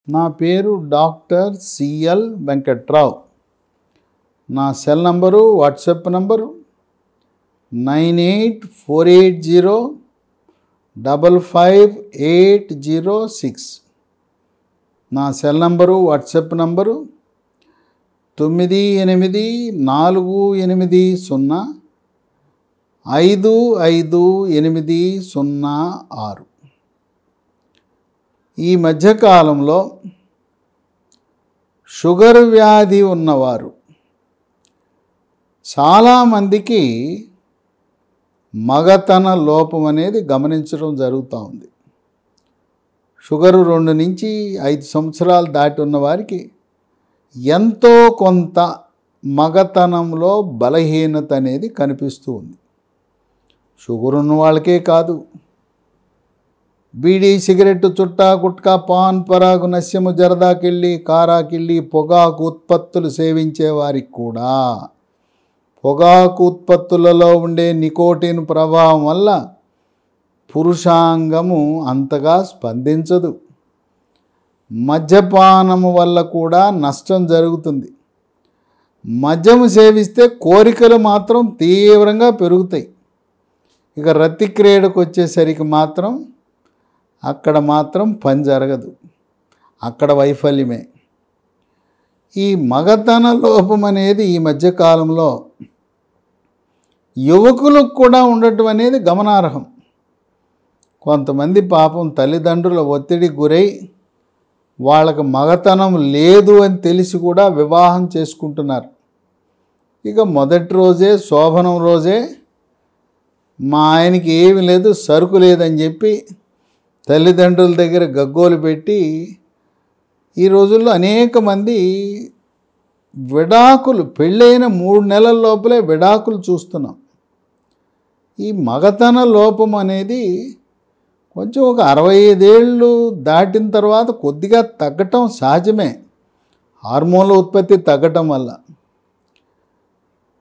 నా పేరు doctor CL Venkatrao. నా సెల్ నంబరు వాట్సాప్ నంబరు 9848055806. నా సెల్ నంబరు వాట్సాప్ నంబరు 9840550806. ఈ మధ్యకాలంలో షుగర్ వ్యాధి ఉన్నవారు చాలామందికి మగతన లోపం అనేది గమనించడం జరుగుతూ ఉంది. షుగరు 2 నుంచి 5 సంవత్సరాలు దాటి ఉన్నవారికి ఎంతో కొంత మగతనంలో బలహీనత అనేది కనిపిస్తూ ఉంది. షుగర్ ఉన్న వాళ్ళకే కాదు, బీడీ, సిగరెట్, చుట్టా, గుట్కా, పాన్ పరాగు, నస్యము, జరదాకిళ్ళి, కారాకిళ్ళి, పొగాకు ఉత్పత్తులు సేవించే వారికి కూడా పొగాకు ఉత్పత్తులలో ఉండే నికోటిన్ ప్రభావం వల్ల పురుషాంగము అంతగా స్పందించదు. మద్యపానము వల్ల కూడా నష్టం జరుగుతుంది. మద్యము సేవిస్తే కోరికలు మాత్రం తీవ్రంగా పెరుగుతాయి. ఇక రతి క్రీడకు వచ్చేసరికి మాత్రం అక్కడ మాత్రం పని జరగదు, అక్కడ వైఫల్యమే. ఈ మగతన లోపం అనేది ఈ మధ్యకాలంలో యువకులకు కూడా ఉండటం అనేది గమనార్హం. కొంతమంది పాపం తల్లిదండ్రుల ఒత్తిడికి గురై వాళ్ళకు మగతనం లేదు అని తెలిసి కూడా వివాహం చేసుకుంటున్నారు. ఇక మొదటి రోజే, శోభనం రోజే, మా ఆయనకి ఏమి లేదు, సరుకు లేదని చెప్పి తల్లిదండ్రుల దగ్గర గగ్గోలు పెట్టి ఈ రోజుల్లో అనేక మంది విడాకులు, పెళ్ళైన 3 నెలల లోపలే విడాకులు చూస్తున్నాం. ఈ మగతన లోపం అనేది కొంచెం ఒక 65 ఏళ్ళు దాటిన తర్వాత కొద్దిగా తగ్గటం సహజమే, హార్మోన్ల ఉత్పత్తి తగ్గటం వల్ల.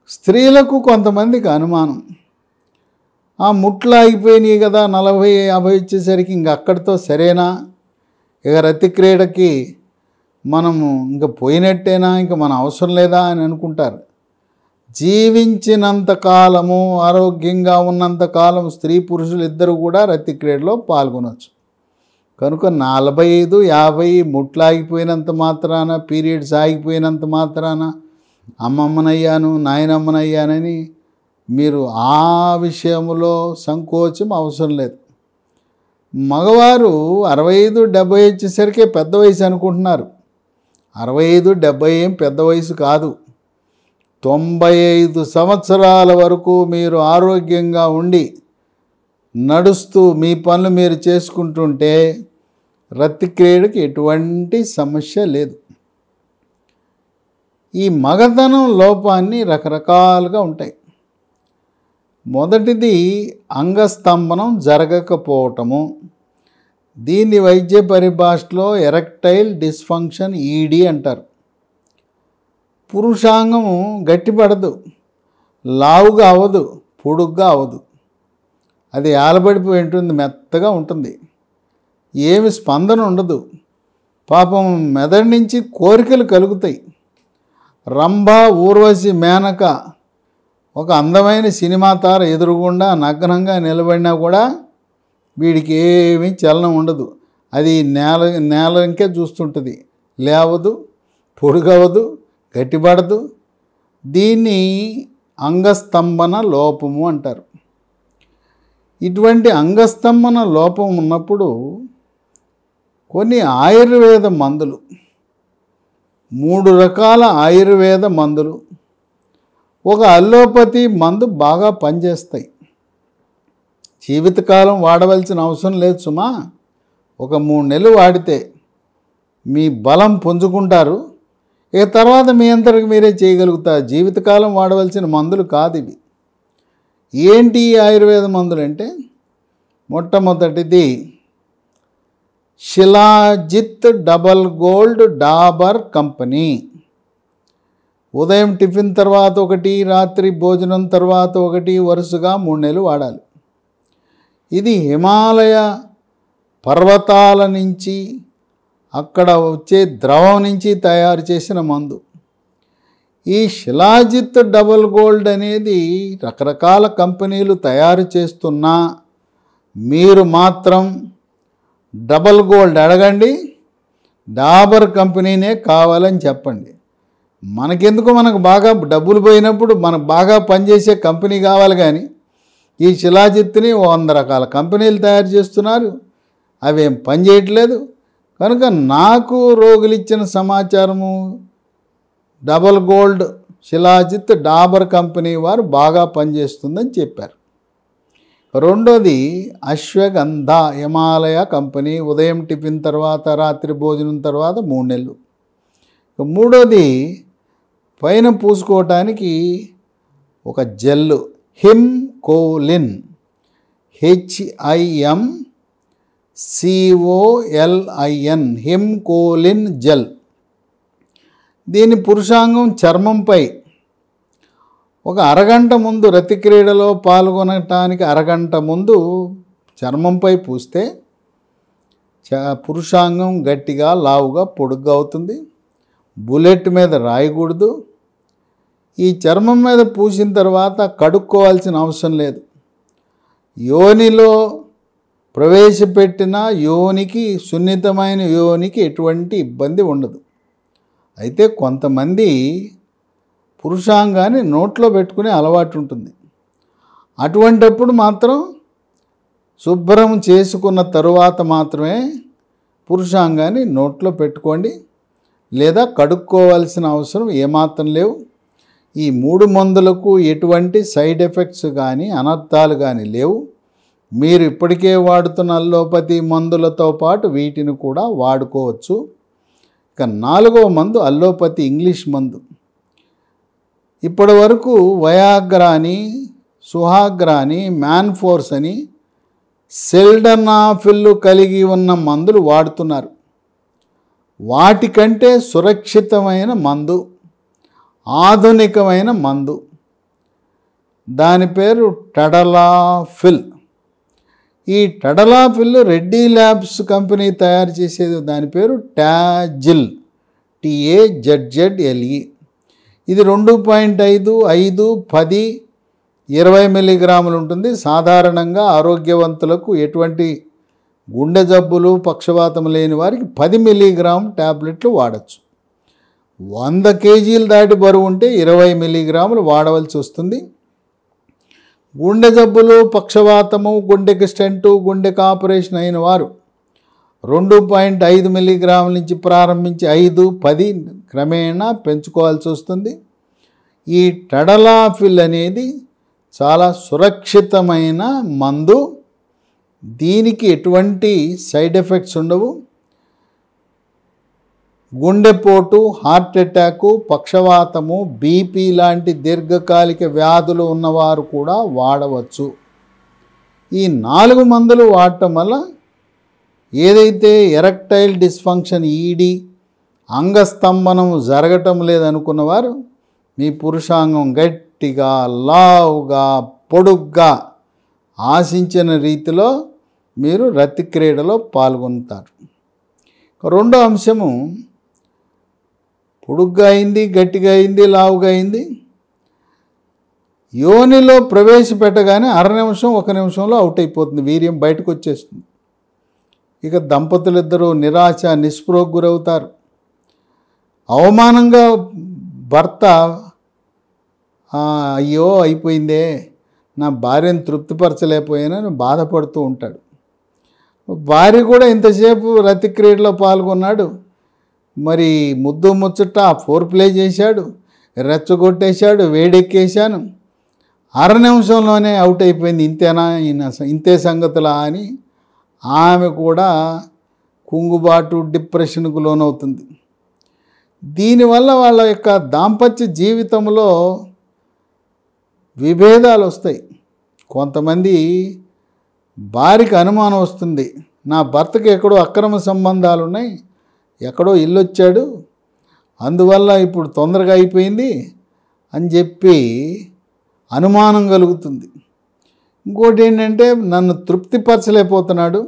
స్త్రీలకు కొంతమందికి అనుమానం, ముట్లు ఆగిపోయినాయి కదా, 40-50 వచ్చేసరికి ఇంక అక్కడితో సరేనా, ఇక రతి క్రీడకి మనము ఇంక పోయినట్టేనా, ఇంక మన అవసరం లేదా అని అనుకుంటారు. జీవించినంత కాలము, ఆరోగ్యంగా ఉన్నంత కాలం స్త్రీ పురుషులు ఇద్దరు కూడా రతి క్రీడలో పాల్గొనవచ్చు. కనుక 45-50 ముట్లు ఆగిపోయినంత మాత్రాన, పీరియడ్స్ ఆగిపోయినంత మాత్రాన అమ్మమ్మనయ్యాను, నాయనమ్మనయ్యానని మీరు ఆ విషయంలో సంకోచం అవసరం లేదు. మగవారు 65-70 వచ్చేసరికి పెద్ద వయసు అనుకుంటున్నారు. 65-70 ఏం పెద్ద వయసు కాదు. 95 సంవత్సరాల వరకు మీరు ఆరోగ్యంగా ఉండి నడుస్తూ మీ పనులు మీరు చేసుకుంటుంటే రతి క్రీడకి ఎటువంటి సమస్య లేదు. ఈ మగతనం లోపాన్ని రకరకాలుగా ఉంటాయి. మొదటిది అంగస్తంభనం జరగకపోవటము. దీన్ని వైద్య పరిభాషలో ఎరెక్టైల్ డిస్ఫంక్షన్ ఈడీ అంటారు. పురుషాంగము గట్టిపడదు, లావుగా అవ్వదు, పొడుగ్గా అవ్వదు. అది ఆలబడిపోయి ఉంటుంది, మెత్తగా ఉంటుంది, ఏమి స్పందన ఉండదు. పాపం మెదడు నుంచి కోరికలు కలుగుతాయి. రంభ, ఊర్వశి, మేనక ఒక అందమైన సినిమా తార ఎదురుగుండా నగ్నంగా నిలబడినా కూడా వీడికి ఏమీ చలనం ఉండదు. అది నేలకే చూస్తుంటుంది, లేవదు, పొడుగవదు, గట్టిపడదు. దీన్ని అంగస్తంభన లోపము అంటారు. ఇటువంటి అంగస్తంభన లోపం ఉన్నప్పుడు కొన్ని ఆయుర్వేద మందులు, 3 రకాల ఆయుర్వేద మందులు, ఒక అల్లోపతి మందు బాగా పనిచేస్తాయి. జీవితకాలం వాడవలసిన అవసరం లేదు సుమా. ఒక 3 నెలలు వాడితే మీ బలం పుంజుకుంటారు. ఇక తర్వాత మీ అంతటికి మీరే చేయగలుగుతారు. జీవితకాలం వాడవలసిన మందులు కాదు ఇవి. ఏంటి ఆయుర్వేద మందులు అంటే, మొట్టమొదటిది shilajit double gold Dabur company. ఉదయం టిఫిన్ తర్వాత ఒకటి, రాత్రి భోజనం తర్వాత ఒకటి, వరుసగా 3 నెలలు వాడాలి. ఇది హిమాలయ పర్వతాల నుంచి అక్కడ వచ్చే ద్రవం నుంచి తయారు చేసిన మందు. ఈ శిలాజిత్ డబల్ గోల్డ్ అనేది రకరకాల కంపెనీలు తయారు చేస్తున్నా మీరు మాత్రం డబల్ గోల్డ్ అడగండి, డాబర్ కంపెనీనే కావాలని చెప్పండి. మనకెందుకు, మనకు బాగా డబ్బులు పోయినప్పుడు మనకు బాగా పనిచేసే కంపెనీ కావాలి. కానీ ఈ శిలాజిత్ని 100 రకాల కంపెనీలు తయారు చేస్తున్నారు, అవేం పని చేయట్లేదు. కనుక నాకు రోగులు ఇచ్చిన సమాచారము double gold shilajit Dabur company వారు బాగా పనిచేస్తుందని చెప్పారు. రెండోది అశ్వగంధ హిమాలయ కంపెనీ, ఉదయం టిఫిన్ తర్వాత రాత్రి భోజనం తర్వాత 3 నెలలు. మూడోది పైన పూసుకోవటానికి ఒక జెల్లు హిమ్కోలిన్, HIMCOLIN, హిమ్కోలిన్ జెల్. దీని పురుషాంగం చర్మంపై ఒక అరగంట ముందు, రతి క్రీడలో పాల్గొనటానికి అరగంట ముందు చర్మంపై పూస్తే పురుషాంగం గట్టిగా లావుగా పొడుగ్గా అవుతుంది. బుల్లెట్ మీద రాయకూడదు. ఈ చర్మం మీద పూసిన తర్వాత కడుక్కోవాల్సిన అవసరం లేదు. యోనిలో ప్రవేశపెట్టిన యోనికి, సున్నితమైన యోనికి ఎటువంటి ఇబ్బంది ఉండదు. అయితే కొంతమంది పురుషాంగాన్ని నోట్లో పెట్టుకునే అలవాటు ఉంటుంది. అటువంటప్పుడు మాత్రం శుభ్రం చేసుకున్న తరువాత మాత్రమే పురుషాంగాన్ని నోట్లో పెట్టుకోండి, లేదా కడుక్కోవాల్సిన అవసరం ఏమాత్రం లేవు. ఈ 3 మందులకు ఎటువంటి సైడ్ ఎఫెక్ట్స్ కానీ అనర్థాలు కానీ లేవు. మీరు ఇప్పటికే వాడుతున్న అల్లోపతి మందులతో పాటు వీటిని కూడా వాడుకోవచ్చు. ఇక 4వ మందు అల్లోపతి ఇంగ్లీష్ మందు. ఇప్పటి వరకు వయాగ్రా అని, సుహాగ్రా అని, మ్యాన్ఫోర్స్ అని, సిల్డనాఫిల్ కలిగి ఉన్న మందులు వాడుతున్నారు. వాటికంటే సురక్షితమైన మందు, ఆధునికమైన మందు, దాని పేరు టడలాఫిల్. ఈ టడలాఫిల్ రెడ్డి ల్యాబ్స్ కంపెనీ తయారు చేసేది, దాని పేరు టాజిల్, TAZZLE. ఇది 2.5, 5, 10, 20 మిల్లీగ్రాములు ఉంటుంది. సాధారణంగా ఆరోగ్యవంతులకు, ఎటువంటి గుండె జబ్బులు పక్షవాతం లేని వారికి 10 మిల్లీగ్రామ్ ట్యాబ్లెట్లు వాడచ్చు. 100 కేజీలు దాటి బరువు ఉంటే 20 మిల్లీగ్రాములు వాడవలసి వస్తుంది. గుండె జబ్బులు, పక్షవాతము, గుండెకి స్టెంటు, గుండెకి ఆపరేషన్ అయిన వారు 2.5 మిల్లీగ్రాముల నుంచి ప్రారంభించి 5, 10 క్రమేణా పెంచుకోవాల్సి వస్తుంది. ఈ టడలాఫిల్ అనేది చాలా సురక్షితమైన మందు. దీనికి ఎటువంటి సైడ్ ఎఫెక్ట్స్ ఉండవు. గుండెపోటు, హార్ట్ అటాకు, పక్షవాతము, బీపీ లాంటి దీర్ఘకాలిక వ్యాధులు ఉన్నవారు కూడా వాడవచ్చు. ఈ 4 మందులు వాడటం వల్ల ఏదైతే ఎరెక్టైల్ డిస్ఫంక్షన్, ED, అంగస్తంభనం జరగటం లేదనుకున్నవారు మీ పురుషాంగం గట్టిగా, లావుగా, పొడుగ్గా ఆశించిన రీతిలో మీరు రతి క్రీడలో పాల్గొంటారు. రెండో అంశము, పొడుగ్గా అయింది, గట్టిగా అయింది, లావుగా అయింది, యోనిలో ప్రవేశపెట్టగానే 1/2 నిమిషం, 1 నిమిషంలో అవుట్ అయిపోతుంది, వీర్యం బయటకు వచ్చేస్తుంది. ఇక దంపతులిద్దరూ నిరాశ, నిస్పృహకు గురవుతారు. అవమానంగా భర్త అయ్యో అయిపోయిందే, నా భార్యను తృప్తిపరచలేకపోయానని బాధపడుతూ ఉంటాడు. భార్య కూడా ఇంతసేపు రతి క్రీడలో పాల్గొన్నాడు, మరి ముద్దు ముచ్చట ఫోర్ ప్లే చేశాడు, రెచ్చగొట్టేశాడు, వేడెక్కేశాను, 1/2 నిమిషంలోనే అవుట్ అయిపోయింది, ఇంతేనా, ఇంతే సంగతులా అని ఆమె కూడా కుంగుబాటు, డిప్రెషన్కు లోనవుతుంది. దీనివల్ల వాళ్ళ యొక్క దాంపత్య జీవితంలో విభేదాలు వస్తాయి. కొంతమంది భార్యకి అనుమానం వస్తుంది, నా భర్తకి ఎక్కడో అక్రమ సంబంధాలు ఉన్నాయి, ఎక్కడో ఇల్లు వచ్చాడు, అందువల్ల ఇప్పుడు తొందరగా అయిపోయింది అని చెప్పి అనుమానం కలుగుతుంది. ఇంకోటి ఏంటంటే, నన్ను తృప్తిపరచలేకపోతున్నాడు,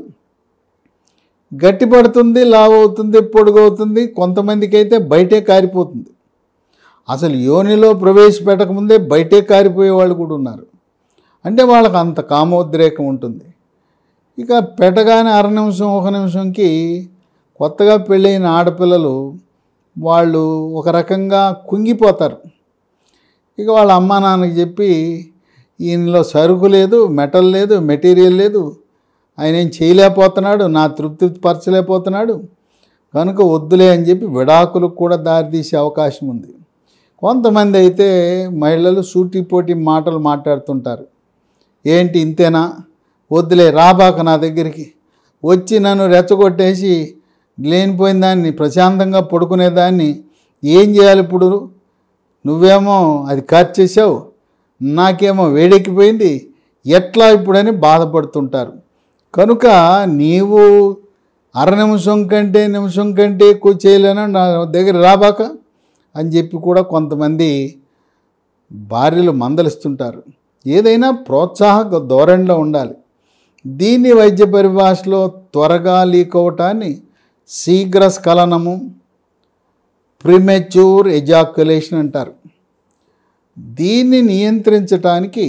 గట్టిపడుతుంది, లావు అవుతుంది, పొడుగవుతుంది, కొంతమందికి అయితే బయటే కారిపోతుంది. అసలు యోనిలో ప్రవేశపెట్టకముందే బయటే కారిపోయే వాళ్ళు కూడా ఉన్నారు. అంటే వాళ్ళకి అంత కామోద్రేకం ఉంటుంది. ఇక పెట్టగానే అర నిమిషం, ఒక నిమిషంకి కొత్తగా పెళ్ళైన ఆడపిల్లలు వాళ్ళు ఒక రకంగా కుంగిపోతారు. ఇక వాళ్ళ అమ్మా నాన్నకి చెప్పి, ఈయనలో సరుకు లేదు, మెటల్ లేదు, మెటీరియల్ లేదు, ఆయన ఏం చేయలేకపోతున్నాడు, నా తృప్తి పరచలేకపోతున్నాడు, కనుక వద్దులే అని చెప్పి విడాకులకు కూడా దారితీసే అవకాశం ఉంది. కొంతమంది అయితే మహిళలు సూటిపోటి మాటలు మాట్లాడుతుంటారు. ఏంటి ఇంతేనా, వద్దులే, రాబాక నా దగ్గరికి, వచ్చి నన్ను రెచ్చగొట్టేసి లేనిపోయిన దాన్ని, ప్రశాంతంగా పడుకునేదాన్ని ఏం చేయాలి ఇప్పుడు, నువ్వేమో అది ఖర్చు చేసావు, నాకేమో వేడెక్కిపోయింది, ఎట్లా ఇప్పుడని బాధపడుతుంటారు. కనుక నీవు అర నిమిషం కంటే ఎక్కువ చేయలేను, నా దగ్గర రాబాక అని చెప్పి కూడా కొంతమంది భార్యలు మందలిస్తుంటారు. ఏదైనా ప్రోత్సాహక ధోరణిలో ఉండాలి. దీన్ని వైద్య పరిభాషలో త్వరగా లీక్ అవటాన్ని శీఘ్ర స్ఖలనము, ప్రిమెచ్యూర్ ఎజాక్యులేషన్ అంటారు. దీన్ని నియంత్రించడానికి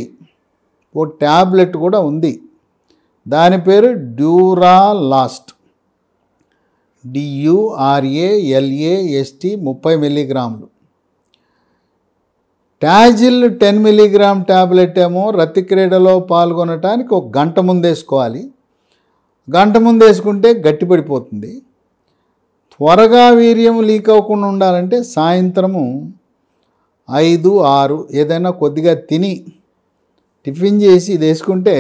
ఓ ట్యాబ్లెట్ కూడా ఉంది. దాని పేరు డ్యూరాలాస్ట్, DURALAST 30 మిల్లీగ్రాములు. టాజిల్ 10 మిల్లీగ్రామ్ ట్యాబ్లెట్ ఏమో రతిక్రీడలో పాల్గొనటానికి ఒక గంట ముందు వేసుకోవాలి. గంట ముందు వేసుకుంటే గట్టిపడిపోతుంది. త్వరగా వీర్యం లీక్ అవ్వకుండా ఉండాలంటే సాయంత్రము 5-6 ఏదైనా కొద్దిగా తిని టిఫిన్ చేసి ఇది వేసుకుంటే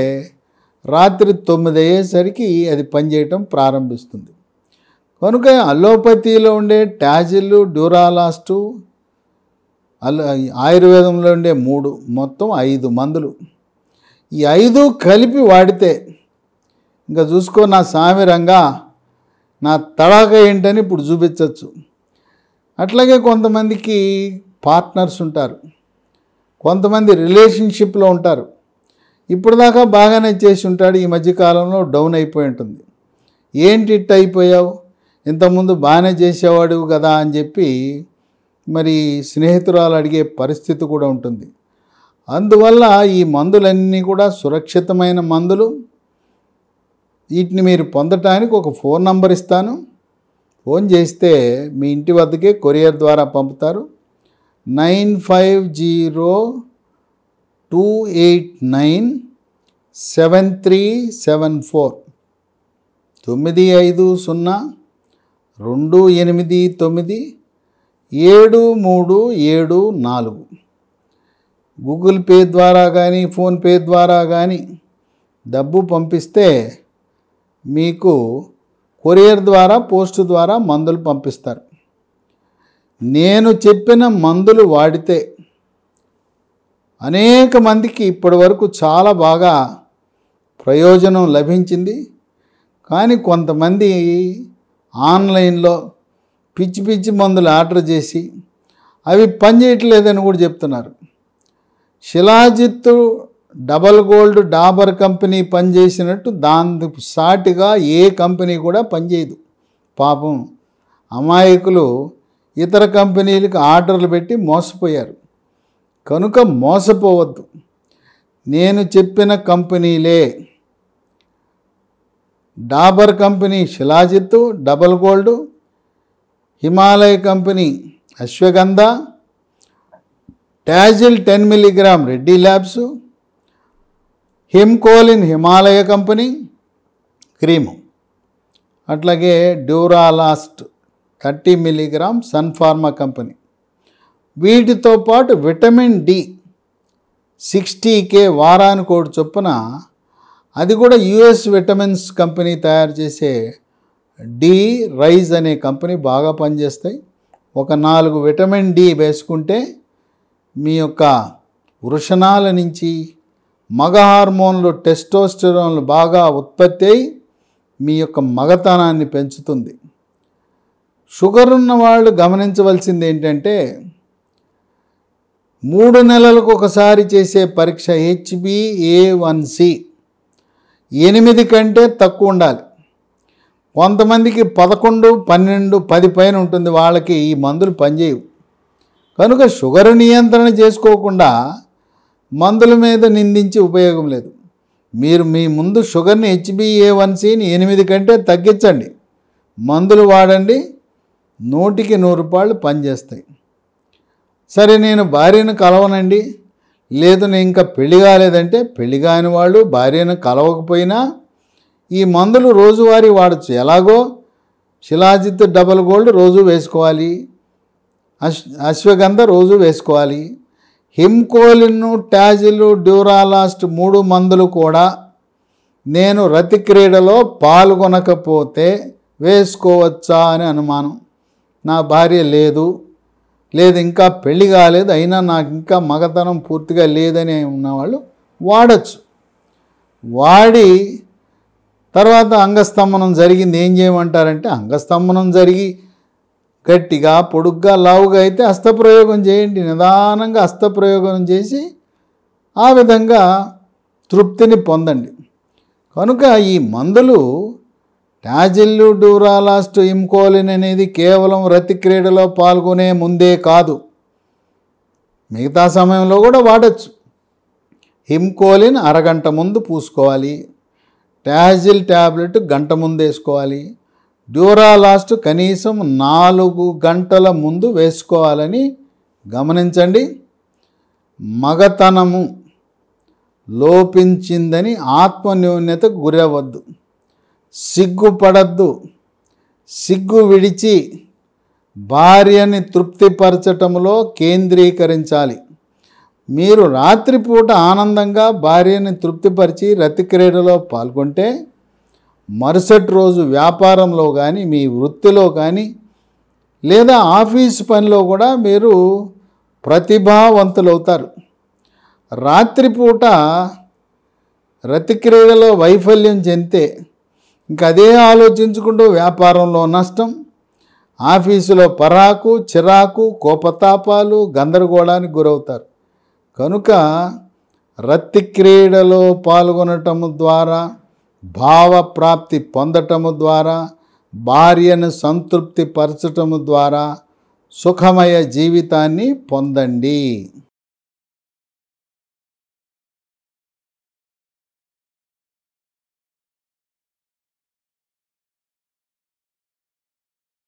రాత్రి 9 అయ్యేసరికి అది పనిచేయటం ప్రారంభిస్తుంది. కనుక అలోపతిలో ఉండే టాజిల్, డ్యూరాలాస్టు, ఆయుర్వేదంలో ఉండే 3, మొత్తం 5 మందులు. ఈ 5 కలిపి వాడితే ఇంకా చూసుకో నా సామిరంగా, నా తడాక ఏంటని ఇప్పుడు చూపించవచ్చు. అట్లాగే కొంతమందికి పార్ట్నర్స్ ఉంటారు, కొంతమంది రిలేషన్షిప్లో ఉంటారు. ఇప్పుడు దాకా బాగానే చేసి ఉంటాడు, ఈ మధ్యకాలంలో డౌన్ అయిపోయి ఉంటుంది. ఏంటి ఇట్ అయిపోయావు, ఇంతకుముందు బాగానే చేసేవాడు కదా అని చెప్పి మరి స్నేహితురాలు అడిగే పరిస్థితి కూడా ఉంటుంది. అందువల్ల ఈ మందులన్నీ కూడా సురక్షితమైన మందులు. వీటిని మీరు పొందటానికి ఒక ఫోన్ నంబర్ ఇస్తాను. ఫోన్ చేస్తే మీ ఇంటి వద్దకే కొరియర్ ద్వారా పంపుతారు. 9502897374 95028973774. గూగుల్ పే ద్వారా కానీ ఫోన్పే ద్వారా కానీ డబ్బు పంపిస్తే మీకు కొరియర్ ద్వారా, పోస్ట్ ద్వారా మందులు పంపిస్తారు. నేను చెప్పిన మందులు వాడితే అనేక మందికి ఇప్పటి వరకు చాలా బాగా ప్రయోజనం లభించింది. కానీ కొంతమంది ఆన్లైన్లో పిచ్చి పిచ్చి మందులు ఆర్డర్ చేసి అవి పనిచేయట్లేదని కూడా చెప్తున్నారు. Shilajit, double gold, Dabur company పనిచేసినట్టు దానికి సాటిగా ఏ కంపెనీ కూడా పనిచేయదు. పాపం అమాయకులు ఇతర కంపెనీలకు ఆర్డర్లు పెట్టి మోసపోయారు. కనుక మోసపోవద్దు. నేను చెప్పిన కంపెనీలే Dabur company shilajit, double gold, Himalaya company ashwagandha, టాజిల్ 10 milligram Reddy labs, Himcolin Himalaya company cream, అట్లాగే Duralast 30 milligram Sun Pharma company. వీటితో పాటు విటమిన్ డి 60K వారానికి ఒకటి చొప్పున, అది కూడా యుఎస్ విటమిన్స్ కంపెనీ తయారు చేసే డి రైజ్ అనే కంపెనీ బాగా పనిచేస్తాయి. ఒక 4 విటమిన్ డి వేసుకుంటే మీ యొక్క వృషణాల నుంచి మగ హార్మోన్లు, టెస్టోస్టెరాన్లు బాగా ఉత్పత్తి అయి మీ యొక్క మగతనాన్ని పెంచుతుంది. షుగర్ ఉన్న వాళ్ళు గమనించవలసింది ఏంటంటే 3 నెలలకు ఒకసారి చేసే పరీక్ష HbA1c 8 కంటే తక్కువ ఉండాలి. కొంతమందికి 11, 12, 10 పైన ఉంటుంది, వాళ్ళకి ఈ మందులు పనిచేయవు. కనుక షుగర్ నియంత్రణ చేసుకోకుండా మందుల మీద నిందించి ఉపయోగం లేదు. మీరు మీ ముందు షుగర్ని HbA1cని 8 కంటే తగ్గించండి, మందులు వాడండి, 100కి 100 రూపాయలు పనిచేస్తాయి. సరే నేను భార్యను కలవనండి, లేదు నేను ఇంకా పెళ్లి కాలేదంటే, పెళ్లి కాని వాళ్ళు భార్యను కలవకపోయినా ఈ మందులు రోజువారీ వాడచ్చు. ఎలాగో శిలాజిత్ డబల్ గోల్డ్ రోజు వేసుకోవాలి, అశ్వగంధ రోజు వేసుకోవాలి, హిమ్కోలిన్, టాజిల్, డ్యూరాలాస్ట్ 3 మందులు కూడా నేను రతి క్రీడలో పాల్గొనకపోతే వేసుకోవచ్చా అని అనుమానం. నా భార్య లేదు ఇంకా పెళ్లి కాలేదు, అయినా నాకు ఇంకా మగతనం పూర్తిగా లేదని ఉన్నవాళ్ళు వాడచ్చు. వాడి తర్వాత అంగస్తంభనం జరిగింది, ఏం చేయమంటారంటే, అంగస్తంభనం జరిగి గట్టిగా పొడుగ్గా లావుగా అయితే హస్తప్రయోగం చేయండి. నిదానంగా హస్తప్రయోగం చేసి ఆ విధంగా తృప్తిని పొందండి. కనుక ఈ మందులు టాజిల్, డ్యూరాలాస్ట్, హిమ్కోలిన్ అనేది కేవలం రతి క్రీడలో పాల్గొనే ముందే కాదు, మిగతా సమయంలో కూడా వాడచ్చు. హిమ్కోలిన్ అరగంట ముందు పూసుకోవాలి, టాజిల్ ట్యాబ్లెట్ గంట ముందు వేసుకోవాలి, డ్యూరాలాస్ట్ కనీసం 4 గంటల ముందు వేసుకోవాలని గమనించండి. మగతనము లోపించిందని ఆత్మన్యూన్యతకు గురవద్దు, సిగ్గుపడద్దు, సిగ్గు విడిచి భార్యని తృప్తిపరచటంలో కేంద్రీకరించాలి. మీరు రాత్రిపూట ఆనందంగా భార్యని తృప్తిపరిచి రతి క్రీడలో పాల్గొంటే మరుసటి రోజు వ్యాపారంలో కానీ, మీ వృత్తిలో కానీ, లేదా ఆఫీసు పనిలో కూడా మీరు ప్రతిభావంతులవుతారు. రాత్రిపూట రతి క్రీడలో వైఫల్యం చెందితే ఇంకా అదే ఆలోచించుకుంటూ వ్యాపారంలో నష్టం, ఆఫీసులో పరాకు, చిరాకు, కోపతాపాలు, గందరగోళానికి గురవుతారు. కనుక రతి క్రీడలో పాల్గొనటము ద్వారా, భావప్రాప్తి పొందటము ద్వారా, భార్యను సంతృప్తి పరచటము ద్వారా సుఖమయ జీవితాన్ని పొందండి.